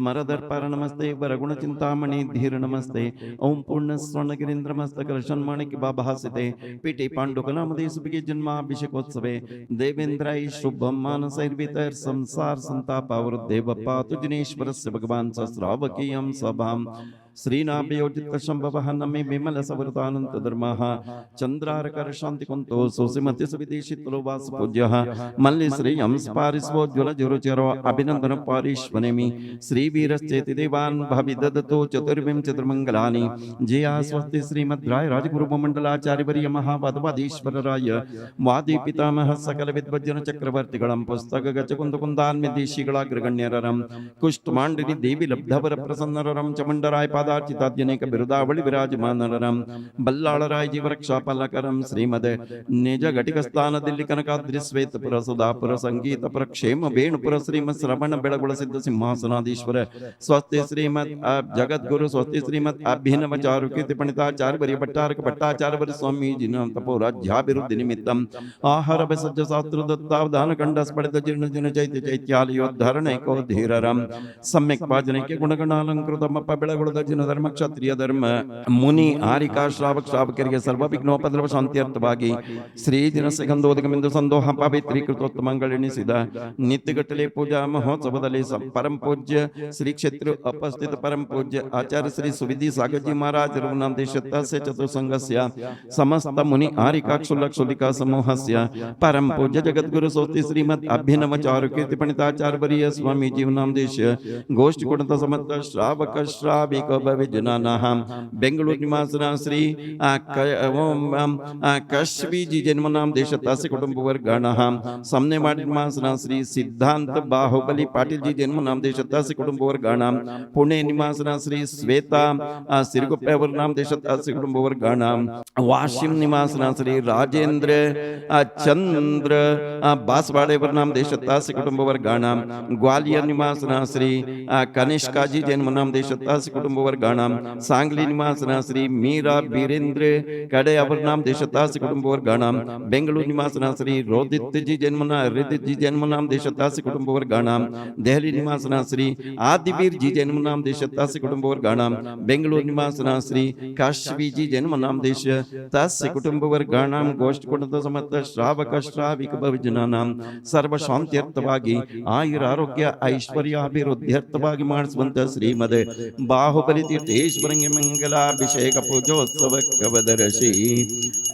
स्मरदर्पर नमस्ते वरगुणचिंतामणि धीर नमस्ते ओम पूर्ण स्वर्णगिरीन्द्रमस्तकर्षन्माणिक बाभासिते पीठे पाण्डुकनामदे सुभिगे जन्माभिषेकोत्सवे देवेन्द्राय शुभम मानसैर्वितैर् संसार संतापावरुद्धे पातु जिनेश्वरस्य भगवान् सहस्रावकीयं सभाम् श्रीनाभयोजित संभवः नमे विमल सवृतानंत धर्मः चंद्रारकर शांति कुंतो सोसिमति सुविदेशितलो वास पूज्यः मल्लि श्री हंसपारिस्वो ज्वल जुरुचरो अभिनंदन पारिश्वनेमि श्री वीरश्चेति देवान् भविददतो चतुर्विंशति मंगलानि जया स्वस्ति श्रीमद्राय राजगुरु मंडलाचार्य वर्य महावादवादीश्वर राय वादी पितामह सकल विद्वज्जन चक्रवर्तिगणं पुस्तक गचकुंद कुंदान्य देशीगणाग्रगण्यररं कुष्ठमांडिनी देवी लब्धवर प्रसन्नररं चमंडराय पादार्चिताद्यनेक बिरुदावळि विराजमानररं बल्लाळराय जीवरक्षापालकरं श्रीमद निज घटिकस्थान दिल्ली कनकाद्रि श्वेतपुर सुधापुर संगीतपुर क्षेम वेणुपुर श्रीमद श्रवण बेळगुळ सिद्ध सिंहासनाधीश्वर स्वस्ति श्रीमद जगद्गुरु स्वस्ति श्रीमद अभिनव चारुकीर्ति पंडिताचार्य वर्य भट्टारक भट्टाचार्य वर्य स्वामी जिन तपो राज्याभिवृद्धि निमित्तम आहार सज्ज शास्त्र दत्तावधान खंड स्फटित जीर्ण जिन चैत्य चैत्यालयोद्धरण को धीररम सम्यक वाजनैक्य गुणगणालंकृतम बेळगुळ दर्जन धर्म क्षत्रिय धर्म मुनि आरिका श्रावक श्रावकರಿಗೆ सर्व विघ्नोपद्रव ಶಾಂತ್ಯರ್ಥವಾಗಿ ಶ್ರೀ ದಿನ ಸಿಗಂಧೋದಕಮಿಂದು ಸಂದೋಹ ಪವಿತ್ರೀಕೃತೋತ್ತಮಗಳೆನಿಸಿದ ನಿತ್ಯಗಟ್ಟಲೆ ಪೂಜಾ ಮಹೋತ್ಸವದಲ್ಲಿ ಪರಂ ಪೂಜ್ಯ ಶ್ರೀ ಕ್ಷೇತ್ರ ಉಪಸ್ಥಿತ ಪರಂ ಪೂಜ್ಯ ಆಚಾರ್ಯ ಶ್ರೀ ಸುವಿಧಿ ಸಾಗರಜಿ ಮಹಾರಾಜ ರಘುನಾಥೇಶತಸ್ಯ ಚತುರ್ಸಂಘಸ್ಯ ಸಮಸ್ತ ಮುನಿ ಆರಿಕಾ ಕ್ಷುಲ್ಲಕ್ಷುಲಿಕಾ ಸಮೂಹಸ್ಯ ಪರಂ ಪೂಜ್ಯ ಜಗದ್ಗುರು ಸ್ವಸ್ತಿ ಶ್ರೀಮದ್ ಅಭಿನವ ಚಾರುಕೀರ್ತಿ ಪಂಡಿತಾಚಾರ್ಯ ವರ್ಯ ಸ್ವಾಮಿ ಜೀವನಾಂದೇಶ ಗೋಷ್ಠಿ ಕುಟುಂಬ ಸಮಸ್ತ ಶ್ರಾವಕ ಶ್ರಾವಿಕ ಭವಿಜನಾನಃ ಬೆಂಗಳೂರು ನಿವಾಸನ ಶ್ರೀ कश्यपी जी जन्म नाम देशतास्य कुटुंब वर्गाणः समनेवाडी निवासना श्री सिद्धांत बाहुबली पाटील जी जन्म नाम देशतास्य कुटुंब वर्गाणः पुणे निवासना श्री श्वेता सिरगुप्पेवर नाम देशतास्य कुटुंब वर्गाणः वाशिम निवासना श्री राजेंद्र चंद्र बासवाडेवर नाम देशतास्य कुटुंब वर्गाणः ग्वालियर निवासना श्री कनिष्का जी जन्म नाम देशतास्य कुटुंब वर्गाणः सांगली निवासना श्री मीरा बीरेंद्र कड़े अवर नाम देशतास्य कुटुंब वर्गाणः बेंगलुरु निवासना श्री रोदित जी जन्म नाम देशतास्य कुटुंब वर्गाणः दहली निवासना श्री आदिवीर जी जन्म नाम देशतास्य कुटुंब वर्गाणः बेंगलुरु निवासना श्री काश्यपी जी जन्म नाम देशतास्य कुटुंब वर्गाणः गोष्ठ कुटुंब समस्त श्रावक श्राविक ಭವಿಜನಾನಾಂ ಸರ್ವ ಶಾಂತ್ಯರ್ಥವಾಗಿ ಆಯುರ ಆರೋಗ್ಯ ಐಶ್ವರ್ಯ ಅಭಿವೃದ್ಧ್ಯರ್ಥವಾಗಿ ಮಾಡಿಸುವಂತ ಶ್ರೀಮದ್ ಬಾಹುಬಲಿ ತೀರ್ಥೇಶ್ವರಂಗೆ ಮಂಗಲಾಭಿಷೇಕ ಪೂಜೋತ್ಸವ ಕವದರ್ಶಿ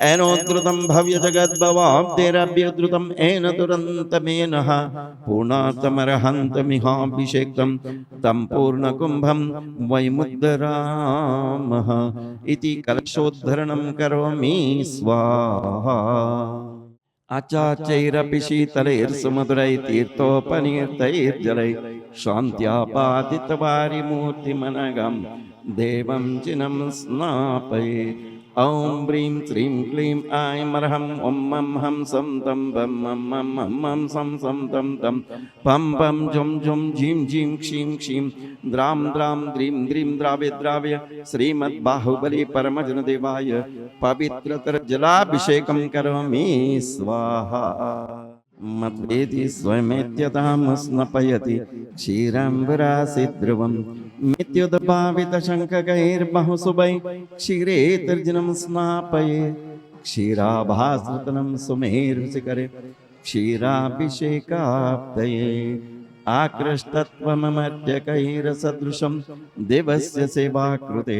ಏನೋದ್ರುತಂ ಭವ್ಯ ಜಗದ್ಭವಾಬ್ಧೇರಭ್ಯುದ್ರುತಂ ಏನ ದುರಂತಮೇನಃ ಪೂರ್ಣಾತಮರ್ಹಂತಮಿಹಾಭಿಷೇಕ್ತಂ ತಂ ಪೂರ್ಣಕುಂಭಂ ವೈಮುದ್ಧರಾಮಃ ಇತಿ ಕಲಶೋದ್ಧರಣಂ ಕರೋಮಿ ಸ್ವಾಹಾ आचाचैरपि शीतलैर्सुमधुरै तीर्थोपनीतैर्जलै शान्त्यापादितवारिमूर्तिमनघं देवं चिनं स्नापये ॐ ह्रीं श्रीं क्लीं ऐं मर्हं ॐ मं हं सं तं बं मं मं हं मं सं सं तं तं पं पं झुं झुं झीं झीं क्षीं क्षीं द्रां द्रां द्रीं द्रीं द्राव्य द्राव्य श्रीमद्बाहुबली परमजनदेवाय पवित्रतर जलाभिषेकं करोमि स्वाहा मद्वेदी स्वयमेत्यतामस्नपयति क्षीराम्बरासिद्ध्रुवं मित्युदभावितशङ्खकैर्बहुशुभै क्षीरे तर्जनं स्नापये क्षीराभासृतनं सुमेरुशिखरे क्षीराभिषेकाप्तये आकृष्टत्वममर्त्यकैरसदृशं देवस्य सेवाकृते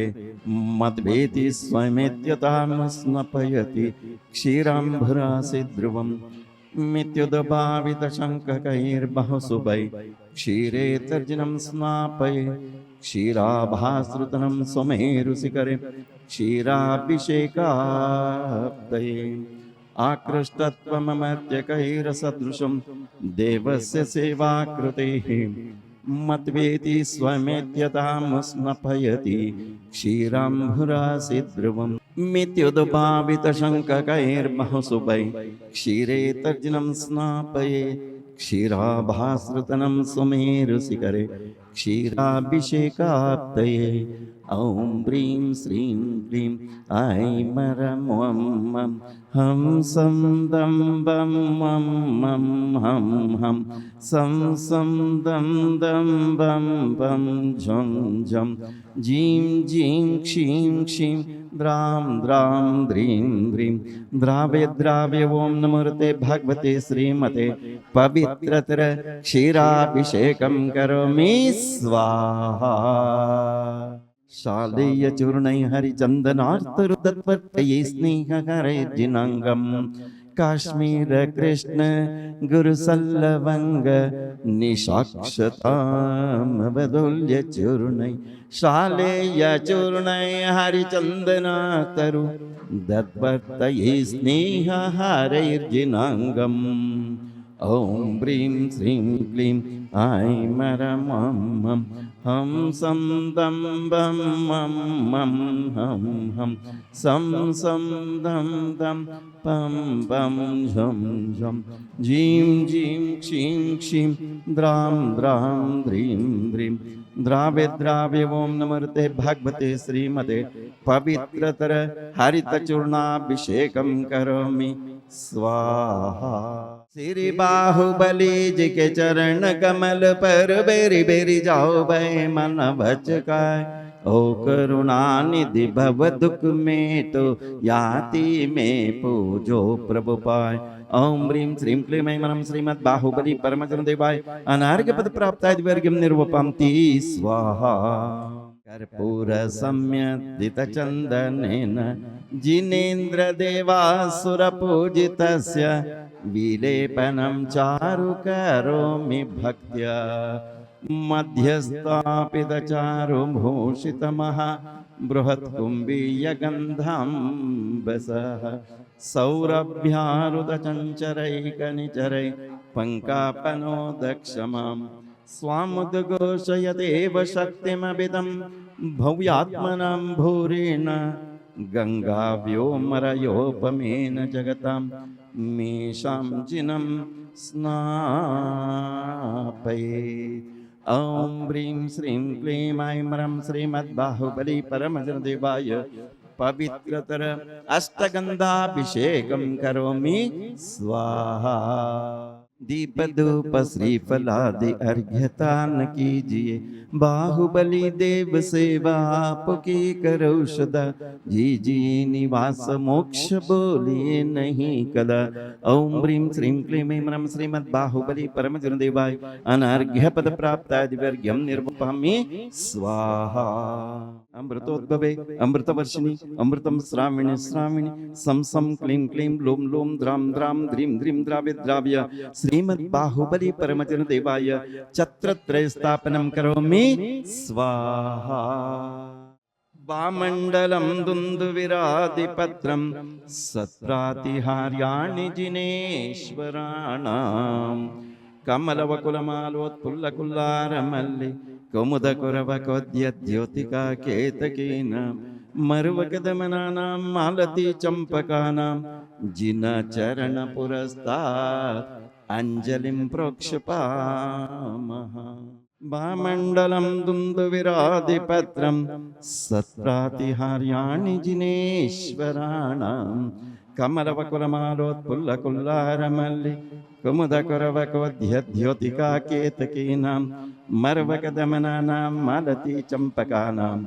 मद्वेदी स्वयमेत्यतामस्नपयति क्षीराम्बरासिद्ध्रुवं मित्युदभावितशङ्खकैर्बहुशुभै क्षीरे तर्जनं स्नापये क्षीराभासृतनं सुमेरुशिखरे क्षीराभिषेकाप्तये आकृष्टत्वममर्त्यकैरसदृशं देवस्य सेवाकृतेः मद्वेदी स्वयमेत्यतामुस्नपयति क्षीराम्बुरासिद्ध्रुवं मित्युदभावितशङ्खकैर्बहुशुभै क्षीरे तर्जनं स्नापये क्षीराभासृतनं सुमेरुशिखरे क्षीराभिषेकाप्तये ॐ ह्रीं श्रीं क्लीं ऐमरं वं मं हं सं दं बं मं मं हं हं सं दं दं बं बं झं झं जीं जीं क्षीं क्षीं द्रां द्रां द्रीं द्रीं द्राव्य द्राव्य ॐ नमोते भगवते श्रीमते पवित्रतर क्षीराभिषेकं करोमि स्वाहा शालेय चूर्णै हरिचन्दनार्तरुदत्वर्तये स्नेहकरैर्जिनाङ्गं काश्मीर कृष्ण गुरुसल्लवङ्ग निशाक्षतामवदुल्य चूर्णै शालेय चूर्णै हरिचन्दनार्तरु दत्वर्तये स्नेहहरैर्जिनाङ्गम् ॐ ह्रीं श्रीं क्लीं ऐमरं मं हं सं दं बं मं मं हं हं सं दं दं पं पं झं झं जीं जीं क्षीं क्षीं द्रां द्रां द्रीं द्रीं द्राव्य द्राव्य ॐ नमोते भगवते श्रीमते पवित्रतर हरितचूर्णाभिषेकं करोमि स्वाहा श्री बाहुबली जी के चरण कमल पर बेरी बेरी जाओ भय मन बचकाय ओ करुणा निधि भव दुख में तो याति में पूजो प्रभु पाय ओम ह्रीं श्रीं क्लीं ऐं श्रीमद् बाहुबली परमजन देवाय अनार्घ्य पद प्राप्ताय वर्गम निर्वपान्ति स्वाहा कर्पूर सम्यदित चन्दनेन जिनेन्द्र देवासुर पूजितस्य विलेपनं चारु करोमि भक्त्या मध्यस्थापित चारु भूषितमहा बृहत्कुम्भीयगन्धाम्बसः सौरभ्यारुदचञ्चरैकनिचरै पङ्कापनोदक्षमां स्वामुद्घोषयदेव शक्तिमभिदं भव्यात्मनां भूरेण गङ्गाव्योमरयोपमेन जगतां मेषां जिनं स्नापयेत् ॐ ह्रीं श्रीं क्लीं ऐं श्रीमद्बाहुबली परमजनदेवाय पवित्रतर अष्टगंधाभिषेकं करोमि स्वाहा दीप धूप श्रीफलादि अर्घ्यतान कीजिए बाहुबली देव सेवा आपकी करो सदा जी जी निवास मोक्ष बोलिए नहीं कदा ओम ह्रीं श्रीं क्लीं ऐं श्रीमद् बाहुबली परमजन देवाय अनार्घ्य पद प्राप्ताय दिव्यर्घ्यं निर्वपामि स्वाहा अमृतोद्भवे अमृतवर्षिणि अमृतं श्राविणे श्राविणि सं सं क्लीं क्लीं लों लों द्रां द्रां द्रीं द्रीं द्राव्य द्राव्य श्रीमद् बाहुबली परमजन देवाय छत्रत्रय स्थापनं करोमि स्वाहा वामण्डलं दुन्दुविरादिपत्रं सत्रातिहार्याणि जिनेश्वराणां कमलवकुलमालोत्फुल्लकुल्लारमल्लि कौमुदकुरवकोद्यद्योतिका केतकेन मरुवकदमनानां मालती चम्पकानां जिनचरणपुरस्तात् अञ्जलिं प्रोक्षपामः वामण्डलं दुन्दुविरादिपत्रं सत्रातिहार्याणि जिनेश्वराणां कमलवकुलमालोत्फुल्लकुल्लारमल्लि कुमुदकुरवकोद्यद्योतिका केतकीनां मर्वकदमनानां मालती चम्पकानां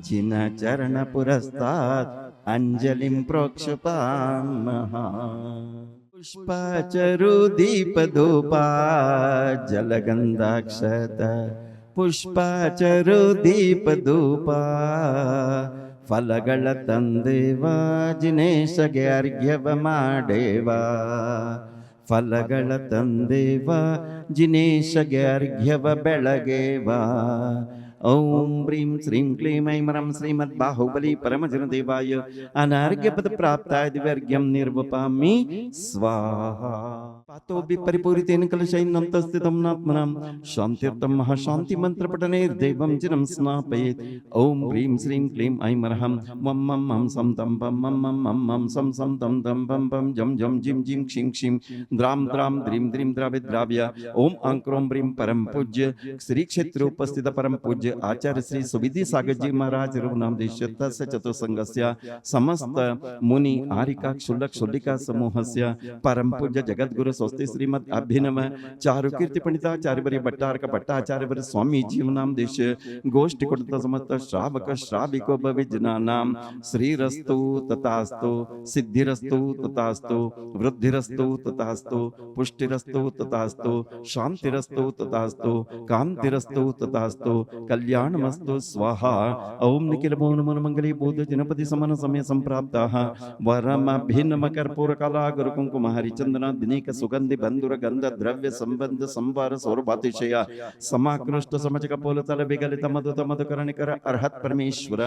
जिनचरणपुरस्तात् अञ्जलिं प्रोक्षपामः पुष्पाचरुदीपधूपा जलगन्धाक्षत पुष्पाचरुदीपधूपा ಫಲಗಳ ತಂದೇವ ಜಿನೇಶಗೆ ಅರ್ಘ್ಯವ ಮಾಡೇವ ಫಲಗಳ ತಂದೇವ ಜಿನೇಶಗೆ ಅರ್ಘ್ಯವ ಬೆಳಗೇವ ओम ह्रीं श्रीं क्लीं ऐं श्रीमद् बाहुबली परमजन देवाय अनार्घ्य पद प्राप्ताय दिव्यर्घ्यं निर्वपामि स्वाहा पातो विपरिपूरितेन कलशैनं तस्थितं नात्मनां शान्त्यर्थं महाशान्ति मंत्र पठने देवं चिरं स्नापयेत् ओम ह्रीं श्रीं क्लीं ऐं वं मं मं सं तं पं मं मं मं मं सं सं तं तं पं पं जं जं जिं जिं क्षीं क्षीं द्रां द्रां द्रीं द्रीं द्राव्य द्राव्य ओम अंक्रों ह्रीं परम पूज्य श्री क्षेत्र उपस्थित परम पूज्य पूज्य आचार्य श्री सुविधि सागरजी महाराज रघुनामदेश तस्य चतुसंगस्य समस्त मुनि आरिका क्षुल्लक क्षुल्लिका समूहस्य परम पूज्य जगद्गुरु स्वस्ति श्रीमद अभिनव चारु कीर्ति पंडिताचार्य भट्टारक भट्टाचार्य स्वामी जीवनामदेश गोष्ठी कुटुंब समस्त श्रावक श्राविको भविजनानाम श्रीरस्तु तथास्तु सिद्धिरस्तु तथास्तु वृद्धिरस्तु तथास्तु पुष्टिरस्तु तथास्तु शांतिरस्तु तथास्तु कांतिरस्तु तथास्तु कल्याणमस्तु स्वाहा ओम निखिल भुवन मंगली बोध जनपति समन समय संप्राप्ताः वरम भिन्नम कर्पूर कला गुरु कुंकुम हरिचंदन दिनीक सुगंधि बंधुर गंध द्रव्य संबंध संवार सौरभातिशय समाकृष्ट समचक पोल तल विगलित मधुत मधुकरणिकर अर्हत परमेश्वर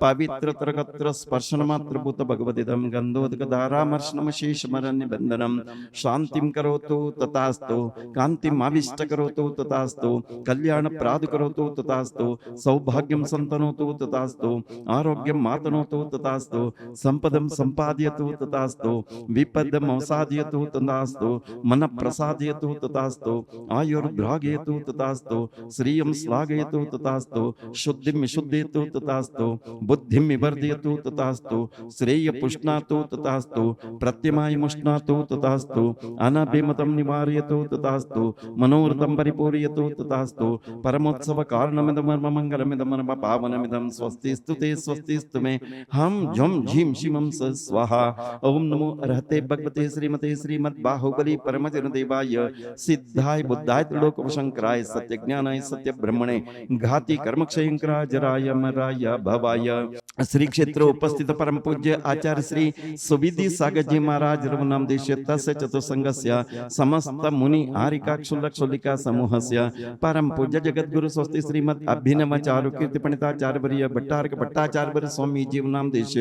पवित्र तरगत्र स्पर्शन मात्र भूत भगवदिदं गंधोदक धारामर्शनम शेष मरण निबंधनम शांतिम करोतु तथास्तु कांतिम आविष्ट करोतु तथास्तु कल्याण प्राद करोतु तथास्तु सौभाग्यम संतनोतु तथास्तु आरोग्यम मातनोतु तथास्तु संपदम संपादयतु तथास्तु विपदम अवसादयतु तथास्तु मन प्रसादयतु तथास्तु आयुर्भ्रागयतु तथास्तु श्रियं श्लाघयतु तथास्तु शुद्धिं विशुद्धयतु तथास्तु बुद्धिं विवर्धयतु तथास्तु श्रेय पुष्णातु तथास्तु प्रत्यमाय मुष्णातु तथास्तु अनभिमतं निवारयतु तथास्तु मनोरथं परिपूरयतु तथास्तु परमोत्सव कारणमिदं मंगलमिदं पावनमिदं स्वस्तिस्तु ते स्वस्तिस्तु मे हम झम झीम शिवम स स्वाहा ओम नमो अर्हते भगवते श्रीमते श्रीमद् बाहुबली परमजन देवाय सिद्धाय बुद्धाय त्रिलोकशंकराय सत्य ज्ञानाय सत्य ब्रह्मणे घाति कर्मक्षयंकराय जराय मराय भवाय श्री क्षेत्र उपस्थित परम पूज्य आचार्य श्री सुविधि सागरजी महाराज रघुनामदेश तस्य चतुसंगस्य समस्त मुनि आरिका क्षुल्लक क्षुल्लिका समूहस्य परम पूज्य जगद्गुरु स्वस्ति श्रीमद् अभिनव चारु कीर्ति पंडिताचार्य भट्टारक भट्टाचार्य स्वामी जीवनामदेश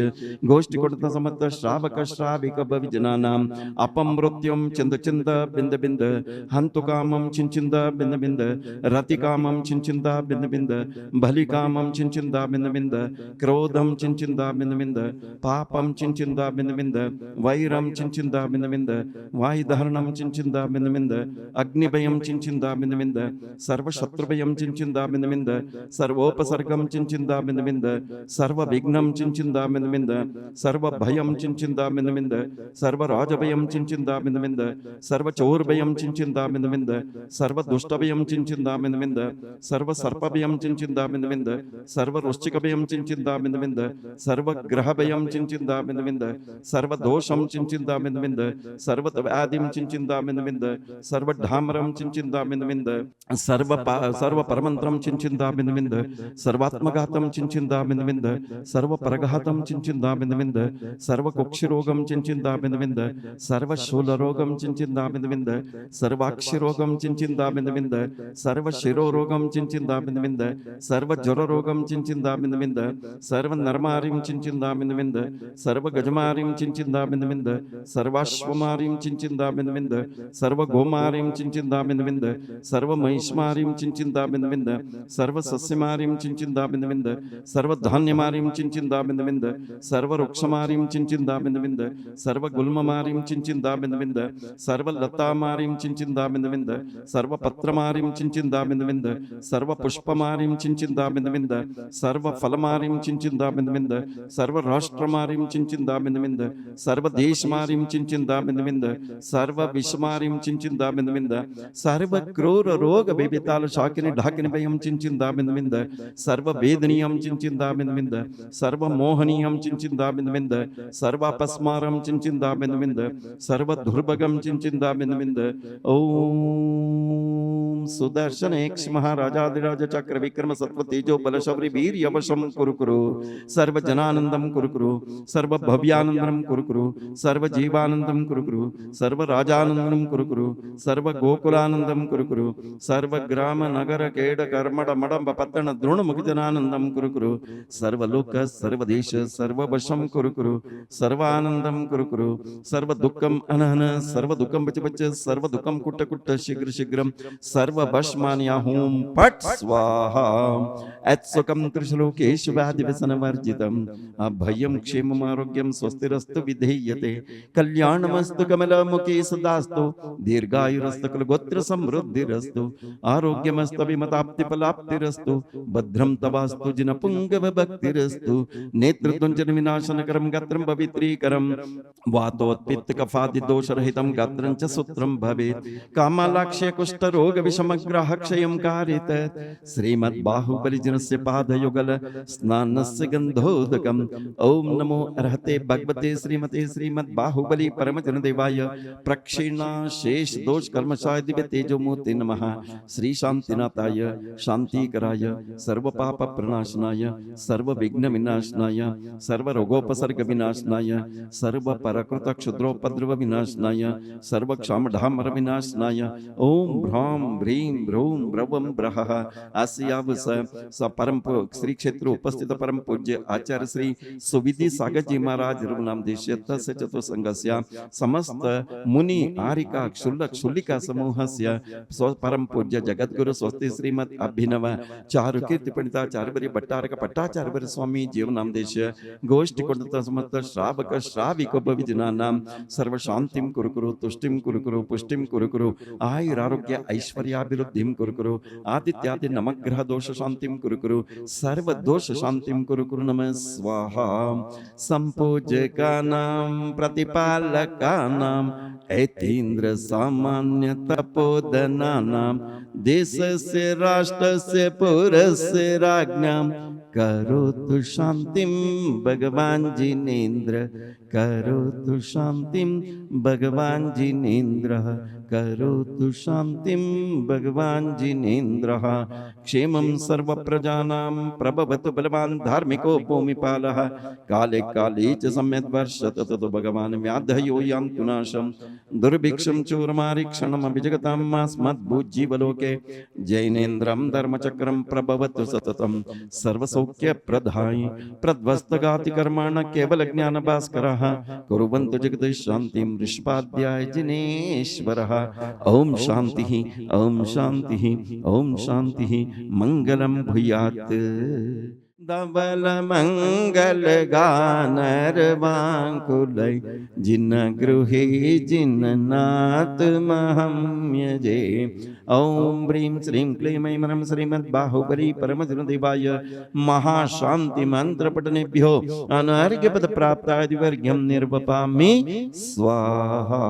गोष्ठी कुटुंब समस्त श्रावक श्राविक भविजनानाम अपमृत्युम चिंद चिंद बिंद बिंद हंतु कामम चिंचिंद बिंद बिंद रति कामम चिंचिंद बिंद बिंद भली कामम चिंचिंद बिंद बिंद क्रोधम चिंचिंदा बिंद बिंद पापम चिंचिंदा बिंद बिंद वैरम चिंचिंदा बिंद बिंद वायुधारणम चिंचिंदा बिंद बिंद अग्निभयम चिंचिंदा बिंद बिंद सर्व शत्रुभयम चिंचिंदा बिंद बिंद सर्वोपसर्गम चिंचिंदा बिंद बिंद सर्व विघ्नम चिंचिंदा बिंद बिंद सर्व भयम चिंचिंदा बिंद बिंद सर्व राजभयम चिंचिंदा बिंद बिंद सर्व चोरभयम चिंचिंदा बिंद बिंद सर्व दुष्टभयम चिंचिंदा बिंद बिंद सर्व सर्पभयम चिंचिंदा बिंद बिंद सर्व वृश्चिकभयम चिंचिंदा बिंद बिंद सर्व ग्रहभयं चिंचिंदा बिंद बिंद सर्व दोषं चिंचिंदा बिंद बिंद सर्व व्याधिं चिंचिंदा बिंद बिंद सर्व धामरं चिंचिंदा बिंद बिंद सर्व परमंत्रं चिंचिंदा बिंद बिंद सर्वात्मघातं चिंचिंदा बिंद बिंद सर्व परघातं चिंचिंदा बिंद बिंद सर्व कुक्षिरोगं चिंचिंदा बिंद बिंद सर्व शूलरोगं चिंचिंदा बिंद बिंद सर्वाक्षिरोगं चिंचिंदा बिंद बिंद सर्व शिरोरोगं चिंचिंदा बिंद बिंद सर्व ज्वररोगं चिंचिंदा बिंद बिंद सर्व नरमारिं चिंचिंदा बिंद बिंद सर्व गजमारिं चिंचिंदा बिंद बिंद सर्वाश्वमारिं चिंचिंदा बिंद बिंद सर्व गोमारिं चिंचिंदा बिंद बिंद सर्व महिष्मारिं चिंचिंदा बिंद बिंद सर्व सस्यमारिं चिंचिंदा बिंद बिंद सर्व धान्यमारिं चिंचिंदा बिंद बिंद सर्व वृक्षमारिं चिंचिंदा बिंद बिंद सर्व गुल्ममारिं चिंचिंदा बिंद बिंद सर्व लतामारिं चिंचिंदा बिंद बिंद सर्व पत्रमारिं चिंचिंदा बिंद बिंद सर्व पुष्पमारिं चिंचिंदा बिंद बिंद सर्व फलमारिं चिंचिंदा बिंद बिंद सर्व राष्ट्रमारिं चिंचिंदा बिंद बिंद सर्व देशमारिं चिंचिंदा बिंद बिंद सर्व विषमारिं चिंचिंदा बिंद बिंद सर्व क्रूर रोग बेबेताल शाकिनी ढाकिनी भयं चिंचिंदा बिंद बिंद सर्व वेदनीयं चिंचिंदा बिंद बिंद सर्व मोहनीयं चिंचिंदा बिंद बिंद सर्व अपस्मारं चिंचिंदा बिंद बिंद सर्व दुर्भगं चिंचिंदा बिंद बिंद ओम सुदर्शन एक्ष महाराजाधिराज चक्र विक्रम सत्व तेजो बल शौर्य वीर यवशम कुरु कुरु सर्व जनानंदम कुरु कुरु सर्व भव्यानंदम कुरु कुरु सर्व जीवानंदम कुरु कुरु सर्व राजानंदम कुरु कुरु सर्व गोकुलानंदम कुरु कुरु सर्व ग्राम नगर केड कर्मड मडम पत्तन द्रोण मुखजनानंदम कुरु कुरु सर्व लोक सर्व देश सर्व वशम कुरु कुरु सर्वानंदम कुरु कुरु सर्व दुःखम अनहन सर्व दुःखम बच बच सर्व दुःखम कुट्ट कुट्ट शीघ्र शीघ्रम सर्व सर्व भस्मानि अहूं पट स्वाहा ऐत्सुकं त्रिश्लोकेषु व्याधिव्यसनवर्जितम् अभयं क्षेमम् आरोग्यं स्वस्तिरस्तु विधेयते कल्याणमस्तु कमलमुखे सदास्तु दीर्घायुरस्तु कुलगोत्र समृद्धिरस्तु आरोग्यमस्तु विमताप्तिफलाप्तिरस्तु भद्रं तवास्तु जिनपुङ्गव भक्तिरस्तु नेत्रतुञ्जन विनाशनकरं गात्रं पवित्रीकरं वातोत्पित्त कफादि दोषरहितं गात्रं च सूत्रं भवेत् कामालाक्ष्य कुष्ठरोग विषमग्रह क्षयं कारित श्रीमद्बाहुबलिजनस्य पादयुगल स्नानस्य गन्धोदकम् ओम नमो अर्हते भगवते श्रीमते श्रीमद्बाहुबली परमजनदेवाय प्रक्षिणा शेष दोष कर्मशाय दिव्य तेजोमूर्ति नमः श्री शांतिनाथाय शांतिकराय सर्व पाप प्रणाशनाय सर्व विघ्न विनाशनाय सर्व रोगोपसर्ग विनाशनाय सर्व परकृत क्षुद्रोपद्रव विनाशनाय सर्व क्षामढामर विनाशनाय ओम भ्राम भ्रीं भ्रूं ब्रवम ब्रहः आस्यावस स परम श्री क्षेत्र उपस्थित परम पूज्य आचार्य श्री सुविधि सागर जी महाराज रघुनाम देशीय तस्य चतुसंगस्य समस्त मुनि आरिका क्षुल्लक क्षुल्लिका समूहस्य स्व परम पूज्य जगद्गुरु स्वस्ति श्रीमद अभिनव चारुकीर्ति पंडिताचार्य भट्टारक भट्टाचार्य स्वामी जीवनाम देशीय गोष्ठी कुंडत समस्त श्रावक श्राविक भविजनानां सर्व शांतिं कुरु कुरु तुष्टिं कुरु कुरु पुष्टिं कुरु कुरु आयुरारोग्य ऐश्वर्याभिवृद्धिं कुरु कुरु आदित्यादि नवग्रह दोष शांतिं कुरु कुरु सर्व दोष शांतिं कुरु कुरु नमः स्वाहा संपूजकानां प्रतिपालकानां ऐतीन्द्र सामान्य तपोधनानां देशस्य राष्ट्रस्य पुरस्य राज्ञां करोतु शांतिं भगवान जिनेन्द्र करोतु शांतिं भगवान जिनेन्द्र करोतु शांतिं भगवान जिनेन्द्रः क्षेमं सर्व प्रजानां प्रभवतु बलवान् धार्मिको भूमिपालः काले काले च सम्यक् वर्षत ततो भगवान् व्याधयो यान्तु नाशं दुर्भिक्षं चोरमारीक्षणमपि जगतां मास्मद्भुजीवलोके जैनेन्द्रं धर्मचक्रं प्रभवतु सततं सर्वसौख्यप्रदायि प्रध्वस्तघातिकर्माण केवलज्ञानभास्करः कुर्वन्तु जगदीश शान्तिं ऋषभाध्याय जिनेश्वरः ओम शांति ओम शांति ओम शांति मंगलम भूयात् धवल मंगल गानर वांकुलै जिन गृहे जिन्नाथ महम्यजे ओम ह्रीं श्रीं क्लीं ऐं ह्रं श्रीमद्बाहुबली परमजनदेवाय महाशांति मंत्र पठनेभ्यो अनार्घ्य पद प्राप्ताय दिवर्घ्यं निर्वपामि स्वाहा।